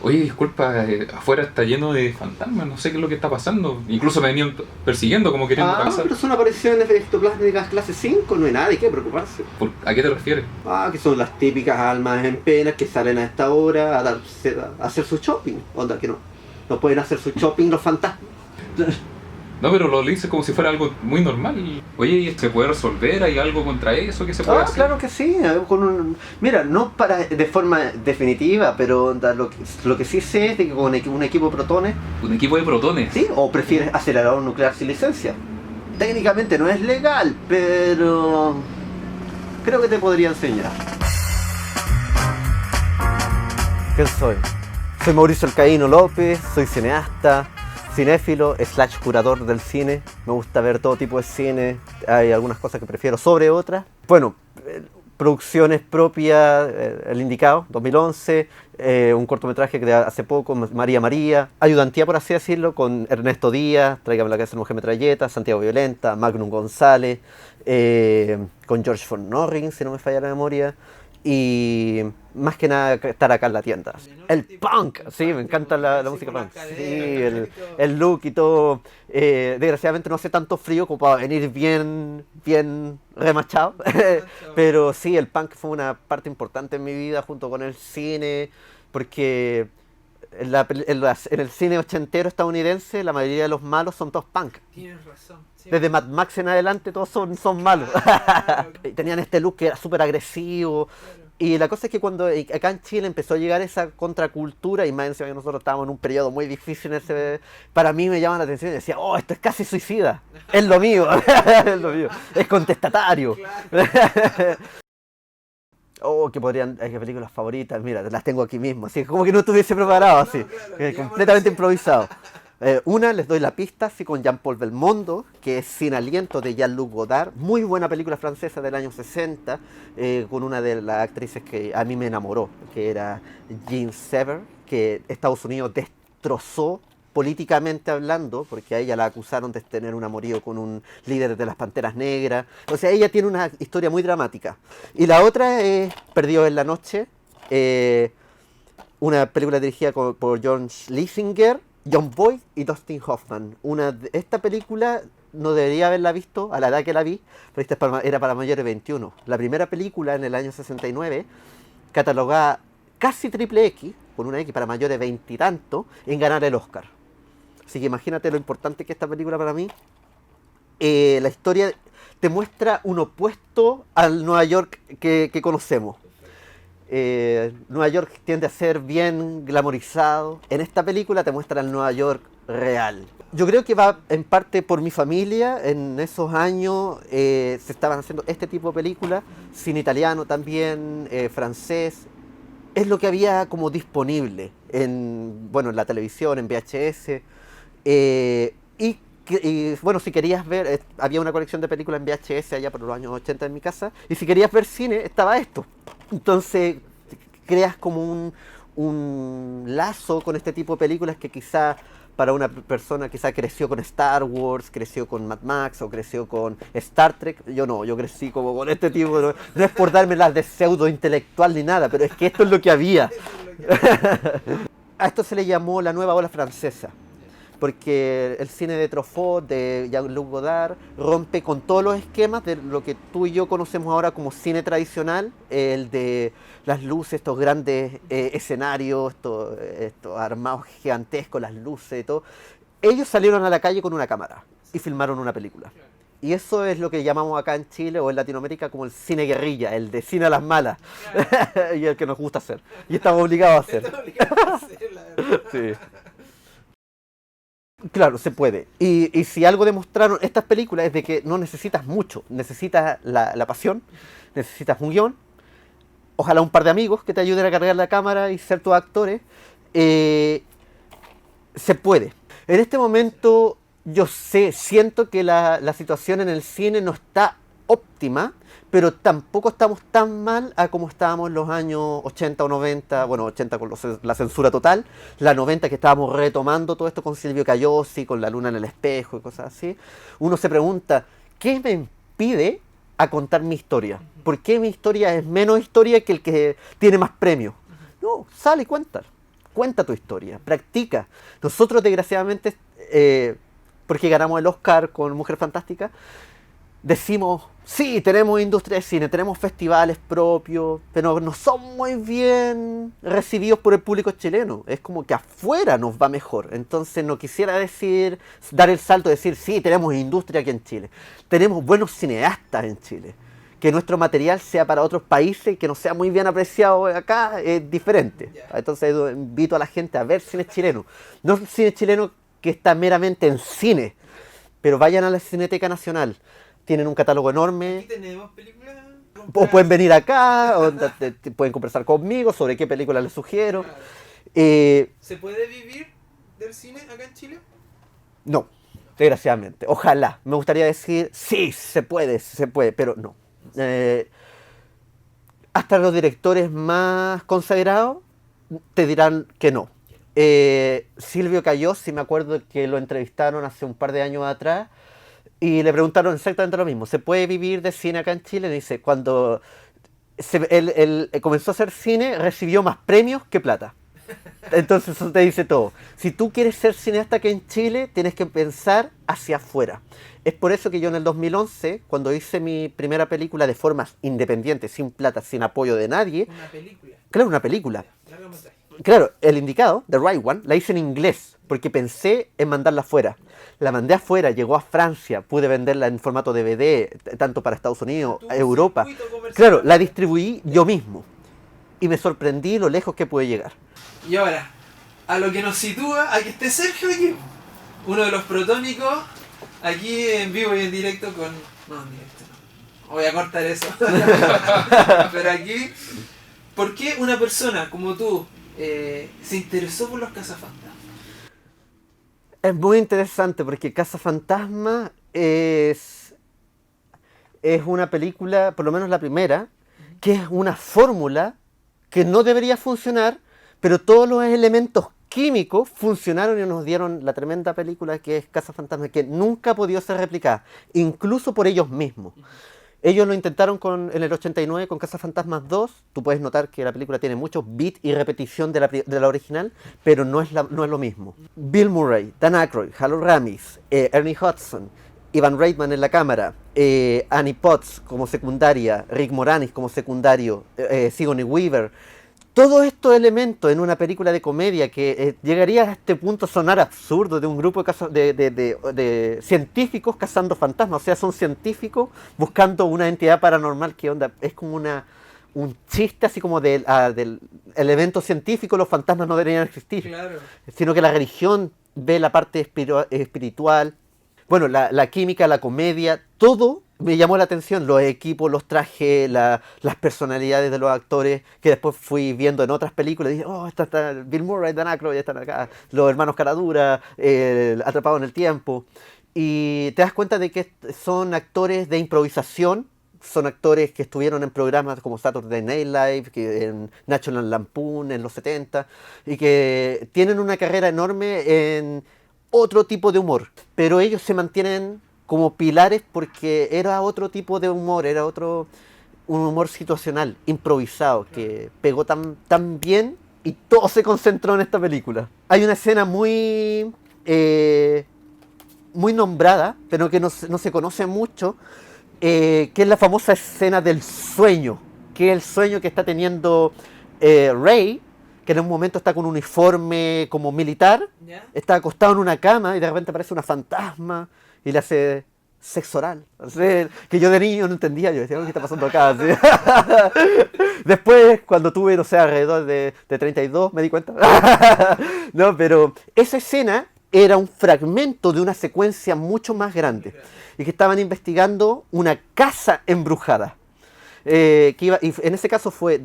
Oye, disculpa, afuera está lleno de fantasmas, no sé qué es lo que está pasando. Incluso me venían persiguiendo, como queriendo atravesar. Pero son apariciones ectoplásmicas clase 5, no hay nada de qué preocuparse. ¿A qué te refieres? Que son las típicas almas en pena que salen a esta hora a hacer su shopping. Onda, que no pueden hacer su shopping los fantasmas. No, pero lo dices como si fuera algo muy normal. Oye, ¿y se puede resolver? ¿Hay algo contra eso que se puede hacer? Claro que sí. Mira, no de forma definitiva, pero lo que sí sé es de que con un equipo de protones... ¿Un equipo de protones? Sí, o prefieres acelerador nuclear sin licencia. Técnicamente no es legal, pero creo que te podría enseñar. ¿Quién soy? Soy Mauricio Alcaíno López, soy cineasta, cinéfilo / curador del cine. Me gusta ver todo tipo de cine. Hay algunas cosas que prefiero sobre otras. Bueno, producciones propias, El Indicado, 2011. Un cortometraje que hace poco, María María. Ayudantía, por así decirlo, con Ernesto Díaz, Tráigame la casa de Mujer Metralleta, Santiago Violenta, Magnum González, con George von Norring, si no me falla la memoria. Y más que nada estar acá en la tienda. El punk, sí, me encanta la música punk. Sí, el look y todo. Desgraciadamente no hace tanto frío como para venir bien remachado. Pero sí, el punk fue una parte importante en mi vida junto con el cine. Porque en el cine ochentero estadounidense la mayoría de los malos son todos punk. Tienes razón. Sí, desde Mad Max en adelante todos son malos. Claro. Tenían este look que era súper agresivo. Claro. Y la cosa es que cuando acá en Chile empezó a llegar esa contracultura, y más encima que nosotros estábamos en un periodo muy difícil, para mí me llama la atención y decía, esto es casi suicida. Es lo mío. Es lo mío. Es contestatario. Claro. ¿Qué películas favoritas? Mira, las tengo aquí mismo. Así como que no estuviese preparado, así. Claro, completamente improvisado. Una, les doy la pista, sí, con Jean-Paul Belmondo, que es Sin aliento, de Jean-Luc Godard. Muy buena película francesa del año 60, con una de las actrices que a mí me enamoró, que era Jean Sever, que Estados Unidos destrozó políticamente hablando, porque a ella la acusaron de tener un amorío con un líder de las Panteras Negras. O sea, ella tiene una historia muy dramática. Y la otra es Perdido en la noche, una película dirigida por John Schlesinger, John Boyd y Dustin Hoffman. Esta película no debería haberla visto a la edad que la vi, pero esta era para mayores de 21. La primera película en el año 69, catalogada casi triple X, con una X para mayores de 20 y tanto, en ganar el Oscar. Así que imagínate lo importante que es esta película para mí. La historia te muestra un opuesto al Nueva York que conocemos. Nueva York tiende a ser bien glamorizado. En esta película te muestra el Nueva York real. Yo creo que va en parte por mi familia. En esos años se estaban haciendo este tipo de películas, cine italiano también, francés. Es lo que había como disponible en la televisión, en VHS. Bueno, si querías ver, había una colección de películas en VHS allá por los años 80 en mi casa, y si querías ver cine, estaba esto. Entonces, creas como un lazo con este tipo de películas que quizá para una persona quizá creció con Star Wars, creció con Mad Max o creció con Star Trek. Yo crecí como con este tipo, no es por darme las de pseudo intelectual ni nada, pero es que esto es lo que había. A esto se le llamó la nueva ola francesa, porque el cine de Truffaut, de Jean-Luc Godard, rompe con todos los esquemas de lo que tú y yo conocemos ahora como cine tradicional, el de las luces, estos grandes escenarios, estos armados gigantescos, las luces y todo. Ellos salieron a la calle con una cámara y filmaron una película. Y eso es lo que llamamos acá en Chile o en Latinoamérica como el cine guerrilla, el de cine a las malas. Y el que nos gusta hacer. Y estamos obligados a hacer. La verdad. Sí. Claro, se puede. Y si algo demostraron estas películas es de que no necesitas mucho. Necesitas la pasión, necesitas un guión, ojalá un par de amigos que te ayuden a cargar la cámara y ser tus actores. Se puede. En este momento siento que la situación en el cine no está óptima, pero tampoco estamos tan mal a como estábamos en los años 80 o 90, bueno, 80 con la censura total, la 90 que estábamos retomando todo esto con Silvio Cayosi, con La luna en el espejo y cosas así. Uno se pregunta, ¿qué me impide a contar mi historia? ¿Por qué mi historia es menos historia que el que tiene más premios? No, sale y cuéntala. cuenta tu historia, practica. Nosotros desgraciadamente, porque ganamos el Oscar con Mujer Fantástica, decimos, sí, tenemos industria de cine, tenemos festivales propios, pero no son muy bien recibidos por el público chileno. Es como que afuera nos va mejor. Entonces no quisiera decir, dar el salto de decir, sí, tenemos industria aquí en Chile. Tenemos buenos cineastas en Chile. Que nuestro material sea para otros países y que no sea muy bien apreciado acá es diferente. Entonces invito a la gente a ver cine chileno. No cine chileno que está meramente en cine, pero vayan a la Cineteca Nacional. Tienen un catálogo enorme. Aquí tenemos películas. O pueden venir acá, o pueden conversar conmigo sobre qué película les sugiero. Claro. Eh, ¿Se puede vivir del cine acá en Chile? no, desgraciadamente. Ojalá. Me gustaría decir, sí, se puede, pero no. Hasta los directores más consagrados te dirán que no. Silvio Cayós, si me acuerdo que lo entrevistaron hace un par de años atrás, y le preguntaron exactamente lo mismo. ¿Se puede vivir de cine acá en Chile? Dice, cuando él comenzó a hacer cine, recibió más premios que plata. Entonces eso te dice todo. Si tú quieres ser cineasta aquí en Chile, tienes que pensar hacia afuera. Es por eso que yo en el 2011, cuando hice mi primera película de forma independiente, sin plata, sin apoyo de nadie, Una película. claro, una película. Largometraje. Claro, el indicado, The Right One, la hice en inglés, porque pensé en mandarla afuera. La mandé afuera, llegó a Francia, pude venderla en formato DVD, tanto para Estados Unidos, Tuvo un Europa. circuito comercial. Claro, la distribuí yo mismo. Y me sorprendí lo lejos que pude llegar. Y ahora, a lo que nos sitúa a que esté Sergio aquí. Uno de los protónicos, aquí en vivo y en directo con... No, en directo no. Voy a cortar eso. Pero aquí, ¿por qué una persona como tú se interesó por los cazafantasmas? Es muy interesante porque Cazafantasma es una película, por lo menos la primera, que es una fórmula que no debería funcionar, pero todos los elementos químicos funcionaron y nos dieron la tremenda película que es Cazafantasma, que nunca ha podido ser replicada, incluso por ellos mismos. Ellos lo intentaron en el 89 con Cazafantasmas 2. Tú puedes notar que la película tiene muchos beats y repetición de la original, pero no es lo mismo. Bill Murray, Dan Aykroyd, Harold Ramis, Ernie Hudson, Ivan Reitman en la cámara, Annie Potts como secundaria, Rick Moranis como secundario, Sigourney Weaver. Todos estos elementos en una película de comedia que llegaría a este punto a sonar absurdo, de un grupo de científicos cazando fantasmas. O sea, son científicos buscando una entidad paranormal que onda, es como un chiste así como del elemento científico. Los fantasmas no deberían existir, Claro. sino que la religión ve la parte espiritual. Bueno, la química, la comedia, todo me llamó la atención. Los equipos, los trajes, las personalidades de los actores, que después fui viendo en otras películas. Y dije, oh, está Bill Murray, Dan Aykroyd, están acá. Los hermanos Caradura, Atrapado en el Tiempo. Y te das cuenta de que son actores de improvisación. Son actores que estuvieron en programas como Saturday Night Live, en National Lampoon en los 70, y que tienen una carrera enorme en otro tipo de humor, pero ellos se mantienen como pilares porque era otro tipo de humor, un humor situacional, improvisado, que pegó tan bien y todo se concentró en esta película. Hay una escena muy nombrada, pero que no se conoce mucho, que es la famosa escena del sueño, que es el sueño que está teniendo Ray, que en un momento está con un uniforme como militar, ¿Ya? está acostado en una cama y de repente aparece una fantasma y le hace sexo oral. O sea, que yo de niño no entendía, yo decía, ¿qué está pasando acá? Así. Después, cuando tuve, no sé, alrededor de 32, me di cuenta. No, pero esa escena era un fragmento de una secuencia mucho más grande y que estaban investigando una casa embrujada. Y en ese caso fue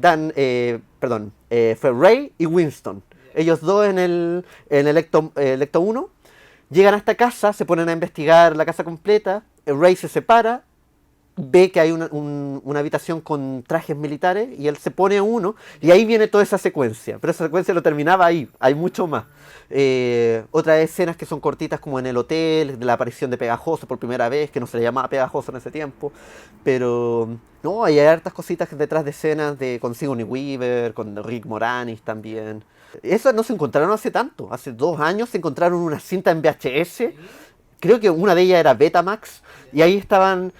fue Ray y Winston. Ellos dos en el Electo 1 llegan a esta casa, se ponen a investigar la casa completa. Ray se separa ve que hay una habitación con trajes militares y él se pone uno y ahí viene toda esa secuencia, pero esa secuencia lo terminaba ahí, hay mucho más. Otras escenas que son cortitas como en el hotel, de la aparición de Pegajoso por primera vez, que no se le llamaba Pegajoso en ese tiempo, pero no, hay hartas cositas detrás de escenas con Sigourney Weaver, con Rick Moranis también. Esas no se encontraron hace tanto, hace 2 años se encontraron una cinta en VHS. Creo que una de ellas era Betamax, y ahí estaban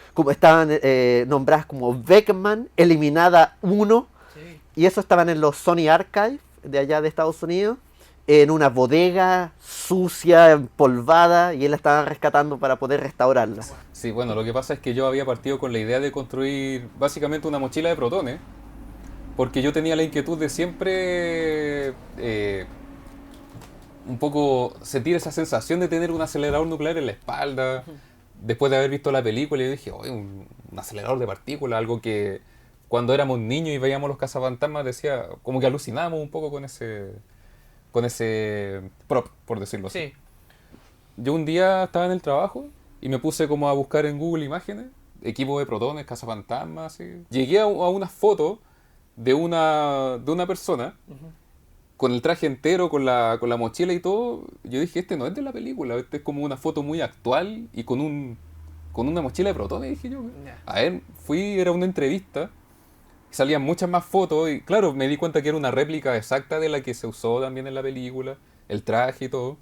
nombradas como Beckman, Eliminada 1, Sí. y eso estaban en los Sony Archive de allá de Estados Unidos, en una bodega sucia, empolvada, y él la estaban rescatando para poder restaurarla. Sí, bueno, lo que pasa es que yo había partido con la idea de construir básicamente una mochila de protones, porque yo tenía la inquietud de siempre un poco sentir esa sensación de tener un acelerador nuclear en la espalda. Después de haber visto la película, yo dije, oye, un acelerador de partículas, algo que cuando éramos niños y veíamos los cazafantasmas, decía, como que alucinábamos un poco con ese prop, por decirlo así. Sí. Yo un día estaba en el trabajo y me puse como a buscar en Google imágenes, equipo de protones, cazafantasmas, así. Llegué a una foto de una persona con el traje entero, con la mochila y todo. Yo dije, este no es de la película, este es como una foto muy actual y con una mochila de protones, dije yo. Ya. A ver, era una entrevista, y salían muchas más fotos y claro, me di cuenta que era una réplica exacta de la que se usó también en la película, el traje y todo.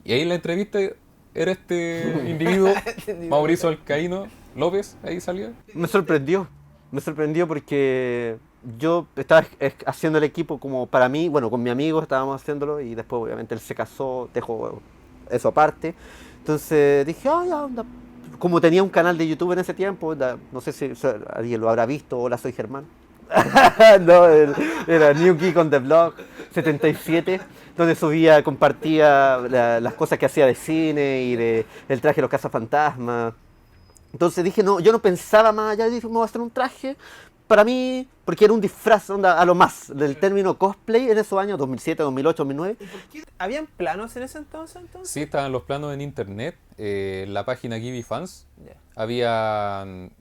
Y ahí en la entrevista era este individuo, Mauricio Alcaíno López, ahí salía. Me sorprendió porque yo estaba haciendo el equipo como para mí, bueno, con mi amigo estábamos haciéndolo y después obviamente él se casó, dejó eso aparte. Entonces dije, ya, onda. Como tenía un canal de YouTube en ese tiempo, no sé si alguien lo habrá visto, hola soy Germán. No, era New Geek on the Block 77, donde compartía las cosas que hacía de cine y el traje de los cazafantasmas. Entonces dije, no, yo no pensaba más allá, dije, me voy a hacer un traje para mí, porque era un disfraz, onda, a lo más, del término cosplay en esos años, 2007, 2008, 2009. ¿Y por qué? ¿Habían planos en ese entonces? Sí, estaban los planos en internet, en la página Gibby Fans. Ya. Habían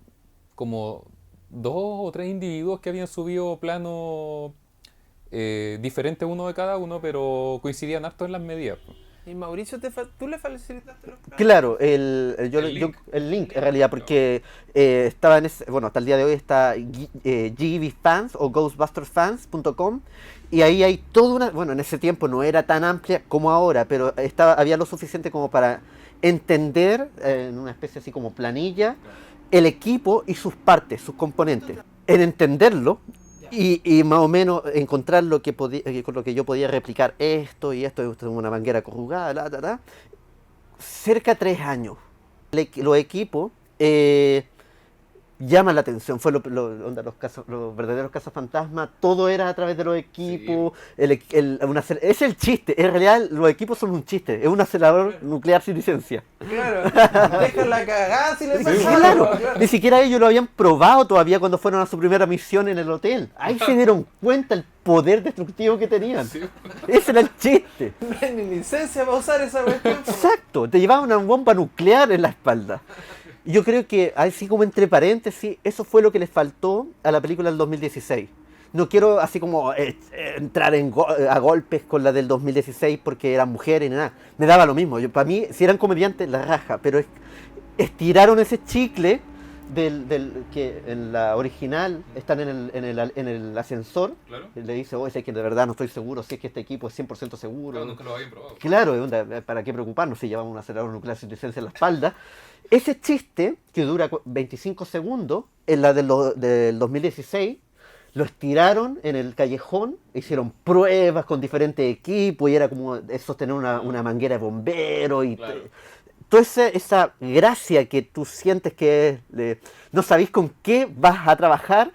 como 2 o 3 individuos que habían subido planos diferentes uno de cada uno, pero coincidían harto en las medidas. ¿Y Mauricio, tú le facilitaste los planos? Claro, el link en realidad, porque estaba bueno, hasta el día de hoy está GBFans Fans o GhostbustersFans.com y ahí hay toda una, bueno, en ese tiempo no era tan amplia como ahora, pero había lo suficiente como para entender en una especie así como planilla el equipo y sus partes, sus componentes. En entenderlo y más o menos encontrar con lo que yo podía replicar esto y esto es una manguera corrugada, cerca de 3 años. Los equipos llaman la atención, fue los verdaderos cazafantasmas, todo era a través de los equipos, es el chiste, en realidad los equipos son un chiste, es un acelerador nuclear sin licencia. Claro, dejan la cagada si les pasa Claro, algo, claro. ni siquiera ellos lo habían probado todavía cuando fueron a su primera misión en el hotel. Ahí se dieron cuenta el poder destructivo que tenían. Sí. Ese era el chiste. No hay ni licencia para usar esa cuestión. Exacto, te llevaban una bomba nuclear en la espalda. Yo creo que, así como entre paréntesis, eso fue lo que les faltó a la película del 2016. No quiero así como entrar a golpes con la del 2016 porque eran mujeres ni nada. Me daba lo mismo. Para mí, si eran comediantes, la raja. Pero estiraron ese chicle que en la original están en el ascensor. Claro. Le dice, oye, sé que de verdad no estoy seguro si es que este equipo es 100% seguro. Claro, nunca lo habían probado. Claro, ¿para qué preocuparnos si llevamos un acelerador nuclear sin licencia en la espalda? Ese chiste, que dura 25 segundos, en la del 2016, lo estiraron en el callejón, hicieron pruebas con diferentes equipos y era como sostener una manguera de bombero y Claro. toda esa gracia que tú sientes que no sabéis con qué vas a trabajar,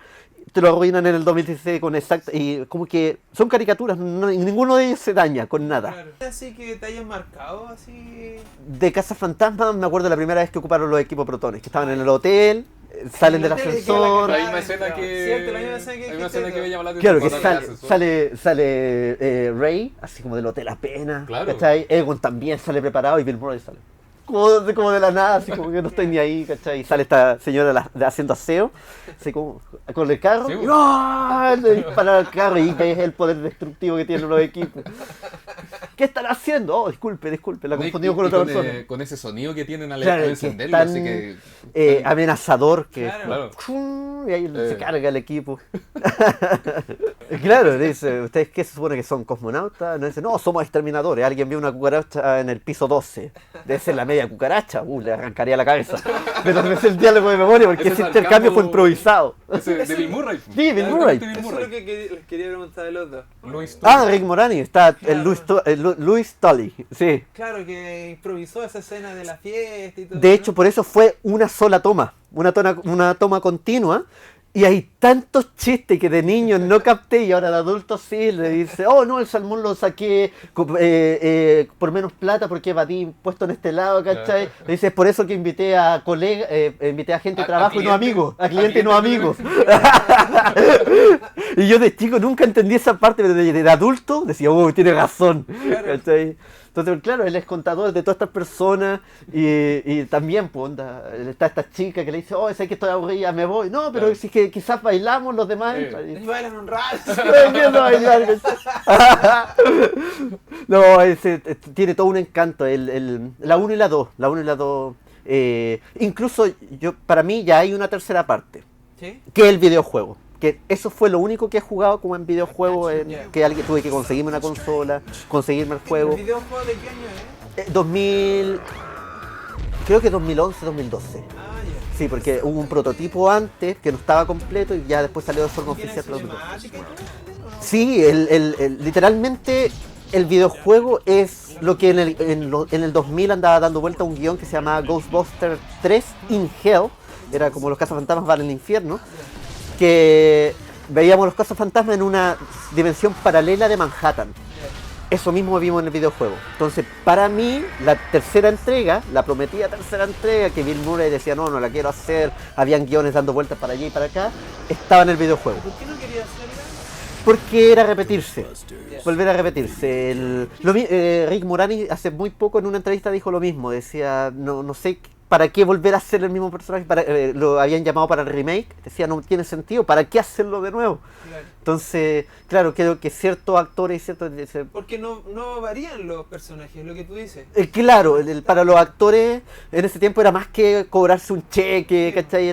te lo arruinan en el 2016 con exacto y como que son caricaturas, ninguno de ellos se daña con nada. Claro. Así que te hayan marcado así. De Cazafantasmas me acuerdo la primera vez que ocuparon los equipos protones, que estaban en el hotel, salen del El hotel, ascensor. que La misma escena que... Cierto, la misma escena que hay una escena que me llama la Claro, atención. que cuando el ascensor. sale Ray, así como del hotel apenas, Claro. ¿cachai? Egon también sale preparado y Bill Murray sale. como de la nada, así como que no estoy ni ahí, ¿cachai? Y sale esta señora haciendo aseo, así como con el carro, Sí, y ¡ah! Le dispara al carro y ves el poder destructivo que tienen los equipos. ¿Qué están haciendo? Oh, disculpe, la confundimos con otra persona. Con ese sonido que tienen al Claro, que encenderlo, tan, así que... amenazador que Claro. y ahí se carga el equipo. Claro, dice, ¿ustedes qué se supone que son cosmonautas? No, dice, no, somos exterminadores. Alguien vio una cucaracha en el piso 12. Debe ser la media cucaracha. Le arrancaría la cabeza. Pero me sé el diálogo de memoria porque Ese ese es intercambio Salcando- fue improvisado. Ese de Bill Murray. Sí, Bill Murray. Bill Eso es Murray. lo que les quería preguntar de los dos. Louis Ah, Tully. Rick Moranis. Está Claro. Louis Tully. Sí. Claro, que improvisó esa escena de la fiesta y todo. De hecho, por eso fue una sola toma. Una toma continua. Y hay tantos chistes que de niño no capté y ahora de adulto sí. Le dice, oh no, el salmón lo saqué por menos plata porque evadí puesto en este lado, ¿cachai? Le dice, es por eso que invité a invité a gente de A trabajo y no cliente. amigos. A A clientes y no cliente. amigos. Y yo de chico nunca entendí esa parte, pero de adulto decía, oh, tiene razón. Claro. ¿Cachai? Entonces, claro, él es contador de todas estas personas y también, pues, está esta chica que le dice, oh, sé que estoy aburrida, me voy. No, pero Claro. si es que quizás bailamos los demás. Y bailan un rato. Empiezo a bailar. No, tiene todo un encanto. La 1 y la 2. La 1 y la 2. Incluso para mí ya hay una tercera parte, ¿Sí? que es el videojuego. Que eso fue lo único que he jugado como en videojuego, Ya. que tuve que conseguirme una consola, conseguirme el ¿El juego. videojuego de qué año es? 2000, creo que 2011, 2012. Ah, ya. Sí, porque hubo un prototipo antes que no estaba completo y ya después salió de forma ¿Tiene oficial. el prototipo. cinemática y todo? ¿O no? Sí, literalmente el videojuego es lo que en el 2000 andaba dando vuelta un guión que se llamaba Ghostbusters 3 in Hell. Era como los cazafantasmas van al infierno. Que veíamos los cazafantasmas en una dimensión paralela de Manhattan. Eso mismo vimos en el videojuego. Entonces, para mí, la tercera entrega, la prometida tercera entrega, que Bill Murray decía, no, no la quiero hacer, habían guiones dando vueltas para allá y para acá, estaba en el videojuego. ¿Por qué no quería hacerla? Porque era repetirse, Ya. volver a repetirse. Rick Moranis hace muy poco en una entrevista dijo lo mismo, decía, no sé para qué volver a hacer el mismo personaje, lo habían llamado para el remake, decía, no tiene sentido, ¿para qué hacerlo de nuevo? Claro. Entonces, claro, creo que ciertos actores y ciertos... Porque no varían los personajes, lo que tú dices. Claro, para los actores en ese tiempo era más que cobrarse un cheque, ¿cachai?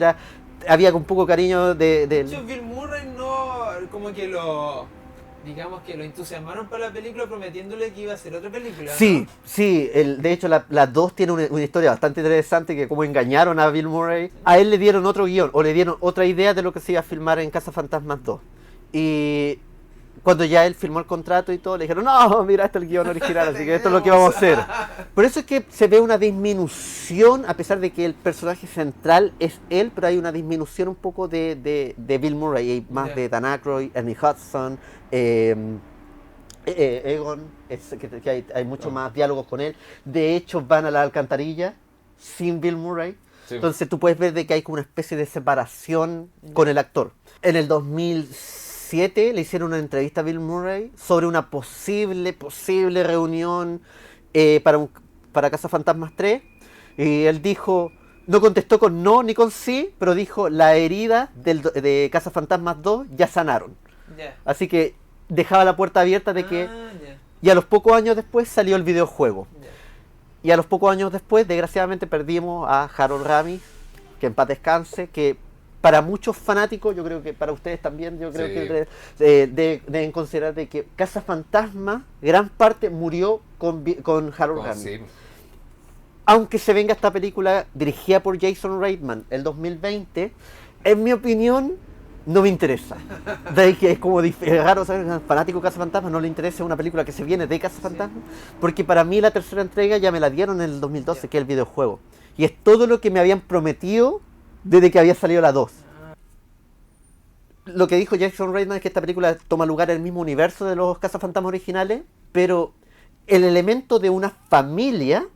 Había un poco cariño De hecho, Bill Murray no, como que digamos que lo entusiasmaron para la película prometiéndole que iba a hacer otra película. Sí, ¿no? sí, de hecho las dos tienen una historia bastante interesante, que como engañaron a Bill Murray, a él le dieron otro guión, o le dieron otra idea de lo que se iba a filmar en Cazafantasmas 2. Y cuando ya él firmó el contrato y todo, le dijeron, no, mira, este es el guión original, así que esto es lo que vamos a hacer. Por eso es que se ve una disminución, a pesar de que el personaje central es él, pero hay una disminución un poco de Bill Murray, hay más de Dan Aykroyd, Ernie Hudson, Egon, que hay mucho más diálogos con él. De hecho, van a la alcantarilla sin Bill Murray. Sí. Entonces tú puedes ver de que hay como una especie de separación con el actor. En el 2007 le hicieron una entrevista a Bill Murray sobre una posible reunión para Cazafantasmas 3. Y él dijo, no contestó con no ni con sí, pero dijo, la herida de Cazafantasmas 2 ya sanaron. Ya. Así que dejaba la puerta abierta de que... Ah, ya, Y a los pocos años después salió el videojuego. ya. Y a los pocos años después, desgraciadamente, perdimos a Harold Ramis, que en paz descanse, que para muchos fanáticos, yo creo que para ustedes también, yo creo Sí. que deben considerar de que Cazafantasma, gran parte murió con Harold Ramis. Sí. Aunque se venga esta película dirigida por Jason Reitman el 2020, en mi opinión, no me interesa. De que es como es raro saber que a un fanático de Cazafantasmas no le interesa una película que se viene de Cazafantasmas, porque para mí la tercera entrega ya me la dieron en el 2012, que es el videojuego. Y es todo lo que me habían prometido desde que había salido la 2. Lo que dijo Jason Reitman es que esta película toma lugar en el mismo universo de los Cazafantasmas originales, pero el elemento de una familia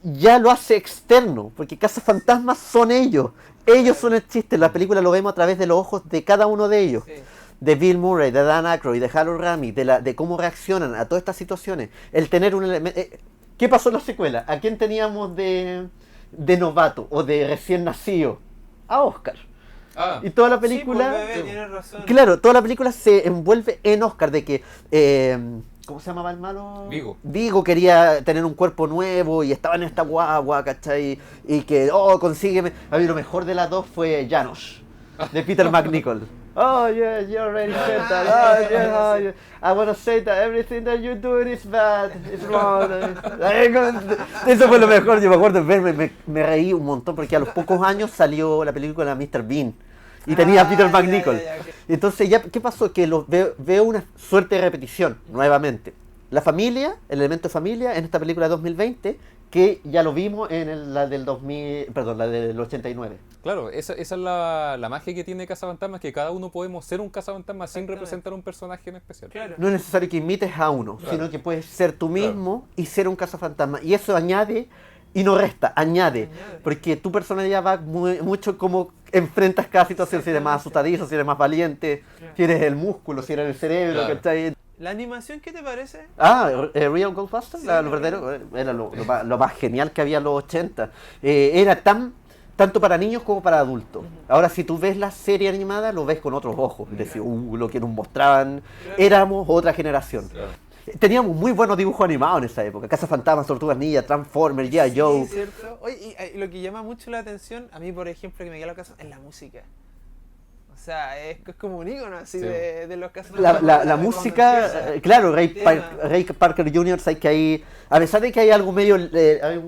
ya lo hace externo, porque Cazafantasmas son ellos. Ellos son el chiste. La película lo vemos a través de los ojos de cada uno de ellos. Sí. De Bill Murray, de Dan Aykroyd, de Harold Ramis, de cómo reaccionan a todas estas situaciones. El tener un elemento... ¿Qué pasó en la secuela? ¿A quién teníamos de novato o de recién nacido? A Oscar. Ah, Y toda la Sí, pues, película... bebé, tienes razón. Claro, toda la película se envuelve en Oscar, de que... ¿cómo se llamaba el malo? Vigo. Vigo quería tener un cuerpo nuevo y estaba en esta guagua, ¿cachai? Y que, consígueme... A mí lo mejor de las dos fue Janos, de Peter McNichol. Oh, yeah, you already said that. Oh, yeah, oh, yeah. I want to say that everything that you're doing is bad. It's wrong. Eso fue lo mejor. Yo me acuerdo de verme, me reí un montón porque a los pocos años salió la película Mr. Bean. Y tenía a Peter McNichol. Ok. Entonces, ya, ¿qué pasó? Que veo una suerte de repetición, nuevamente. La familia, el elemento de familia, en esta película de 2020, que ya lo vimos en la del 2000, perdón, la del 89. claro, esa es la magia que tiene Cazafantasmas, que cada uno podemos ser un cazafantasma sin Exactamente. representar un personaje en especial. Claro. No es necesario que imites a uno, Claro. sino que puedes ser tú mismo y ser un cazafantasma. Y eso añade, y no resta, añade. Añade. Porque tu personalidad va mucho como enfrentas cada situación, si eres más asustadizo, si eres más valiente, Claro. si eres el músculo, si eres el cerebro, Claro. ¿cachai? ¿La animación qué te parece? Real Ghostbusters, Sí, lo verdadero, era lo más genial que había en los 80. Era tanto para niños como para adultos. Ahora, si tú ves la serie animada, lo ves con otros ojos. Es decir, lo que nos mostraban, éramos otra generación. Claro. Teníamos muy buenos dibujos animados en esa época. Cazafantasmas, Tortugas Ninja, Transformers, G.I. Joe. Sí, cierto. Oye, y lo que llama mucho la atención, a mí por ejemplo, que me queda la casa, es la música. O sea, es como un ícono así Sí. de los casos. La música, claro, Ray Parker Jr., sabes que ahí, a pesar de que hay algo medio, hay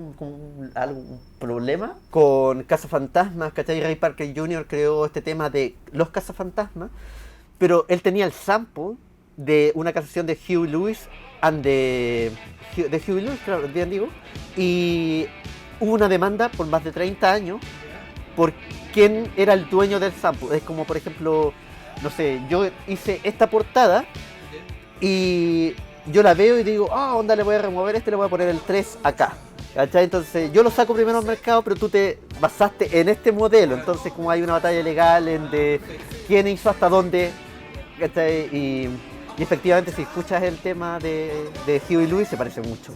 algún problema con Cazafantasmas, ¿cachai? Ray Parker Jr. creó este tema de los Cazafantasmas, pero él tenía el sample de una canción de Huey Lewis de Huey Lewis, claro, bien digo, y hubo una demanda por más de 30 años por quién era el dueño del sample. Es como, por ejemplo, no sé, yo hice esta portada y yo la veo y digo, onda, le voy a remover le voy a poner el 3 acá. ¿Cachai? Entonces yo lo saco primero al mercado, pero tú te basaste en este modelo. Entonces, como hay una batalla legal en de quién hizo hasta dónde, ¿cachai? Y efectivamente, si escuchas el tema de Huey Lewis, se parece mucho.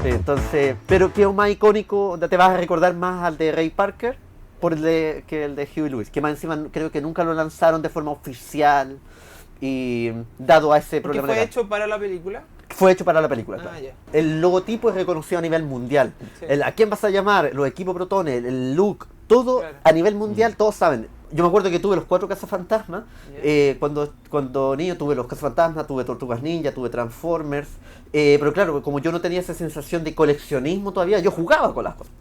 Entonces, pero qué más icónico, te vas a recordar más al de Ray Parker que el de Huey Lewis, que más encima creo que nunca lo lanzaron de forma oficial y dado a ese Porque problema fue legal. hecho para la película. Fue hecho para la película, Ah, claro. ya. El logotipo es reconocido a nivel mundial. Sí. ¿A quién vas a llamar? Los equipos Protones, el look, todo Claro. a nivel mundial, todos saben. Yo me acuerdo que tuve los 4 cazafantasmas. Ya. Cuando niño tuve los cazafantasmas, tuve Tortugas Ninja, tuve Transformers. Pero claro, como yo no tenía esa sensación de coleccionismo todavía, yo jugaba con las cosas.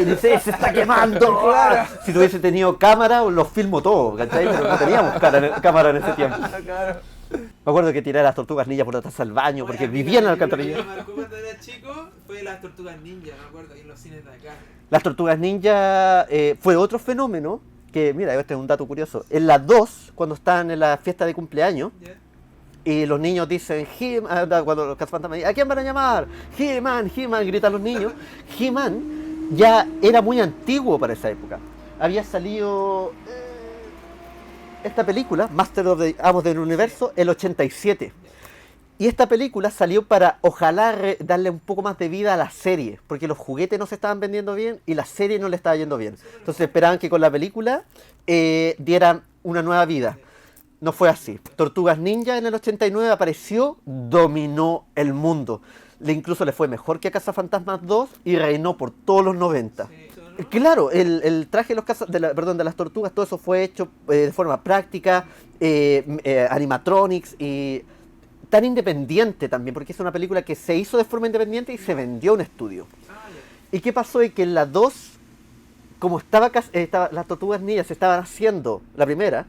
Y dice, se está quemando. Si tuviese tenido cámara, los filmo todo, ¿cachai? Pero no teníamos cámara en ese tiempo. Claro. Me acuerdo que tiré a las tortugas ninja por atrás al baño porque Oye, a mí vivían en la lo que alcantarilla. me marcó cuando era chico fue las Tortugas Ninja, me acuerdo, en los cines de acá. Las tortugas ninja fue otro fenómeno que, mira, este es un dato curioso. En las 2, cuando están en la fiesta de cumpleaños, ¿Ya? y los niños dicen, cuando los cazafantasmas dicen, ¿a quién van a llamar? He-Man, He-Man, gritan los niños. He-Man ya era muy antiguo para esa época. Había salido esta película, Master of the Amos del Universo, el 87. Y esta película salió para, ojalá, darle un poco más de vida a la serie, porque los juguetes no se estaban vendiendo bien y la serie no le estaba yendo bien. Entonces esperaban que con la película dieran una nueva vida. No fue así. Tortugas Ninja en el 89 apareció, dominó el mundo. Incluso le fue mejor que a Cazafantasmas 2 y reinó por todos los 90. Sí, ¿no? Claro, el traje de las tortugas, todo eso fue hecho de forma práctica, animatronics y tan independiente también, porque es una película que se hizo de forma independiente y se vendió a un estudio. Ah, ya. ¿Y qué pasó? Es que en la 2, como las tortugas ninjas se estaban haciendo, la primera,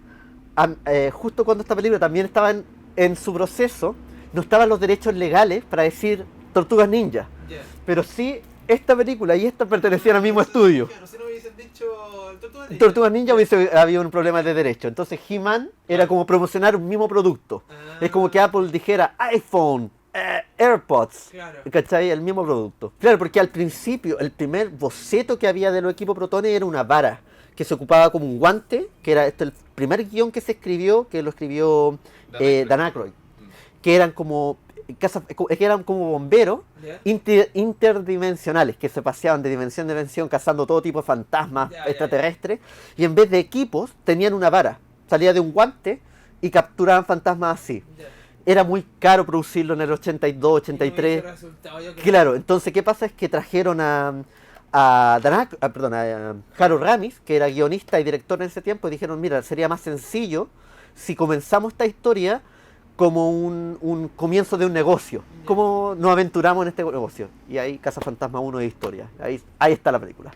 justo cuando esta película también estaba en su proceso, no estaban los derechos legales para decir tortugas ninja. Ya. Pero sí esta película y esta pertenecían al mismo estudio. No sé, no hubiesen dicho el Tortuga Ninja. Tortugas Ninja hubiese habido un problema de derecho. Entonces He-Man era como promocionar un mismo producto. Es como que Apple dijera iPhone, AirPods, Claro. ¿cachai? El mismo producto. Claro, porque al principio el primer boceto que había de los equipos protones era una vara que se ocupaba como un guante, que era el primer guión que se escribió, que lo escribió Dan Aykroyd, que eran como bomberos Ya. interdimensionales que se paseaban de dimensión en dimensión cazando todo tipo de fantasmas Ya, extraterrestres, y en vez de equipos tenían una vara, salía de un guante y capturaban fantasmas así. Ya. Era muy caro producirlo en el 82, Y no 83. hubiese resultado, yo creo. Claro, entonces ¿qué pasa? Es que trajeron a Harold Ramis, que era guionista y director en ese tiempo, y dijeron, mira, sería más sencillo si comenzamos esta historia como un comienzo de un negocio. ¿Cómo nos aventuramos en este negocio? Y ahí Cazafantasma 1 de historia. Ahí está la película.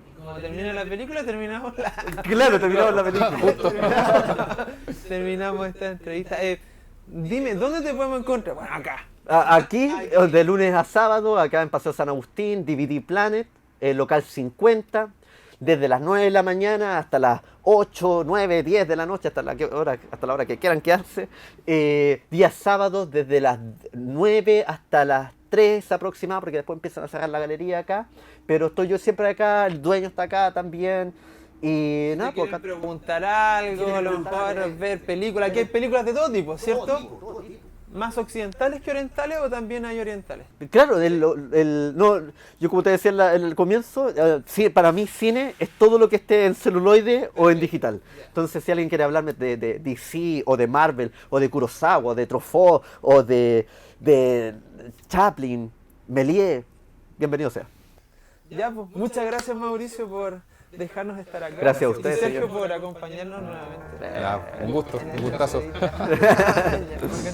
Y como termina la película, terminamos la... Claro, terminamos la película. Terminamos esta entrevista. Dime, ¿dónde te podemos encontrar? Bueno, acá. Aquí, de lunes a sábado, acá en Paseo San Agustín, DVD Planet, local 50, desde las 9 de la mañana hasta las 8, 9, 10 de la noche, hasta la hora que quieran quedarse. Días sábados desde las 9 hasta las 3 aproximadamente, porque después empiezan a cerrar la galería acá. Pero estoy yo siempre acá, el dueño está acá también. Y nada, ¿Te quieren preguntar algo? A lo mejor ver películas. Aquí hay películas de todo tipo, ¿cierto? Todo tipo. ¿Más occidentales que orientales o también hay orientales? Claro, no, yo como te decía en el comienzo, sí, para mí cine es todo lo que esté en celuloide o en digital. Entonces si alguien quiere hablarme de DC o de Marvel o de Kurosawa o de Truffaut o de Chaplin, Méliès, bienvenido sea. Ya, pues, muchas gracias Mauricio por dejarnos estar acá. Gracias a usted, Y Sergio señor. por acompañarnos nuevamente. Ya, un gusto, un gustazo. Ya, porque-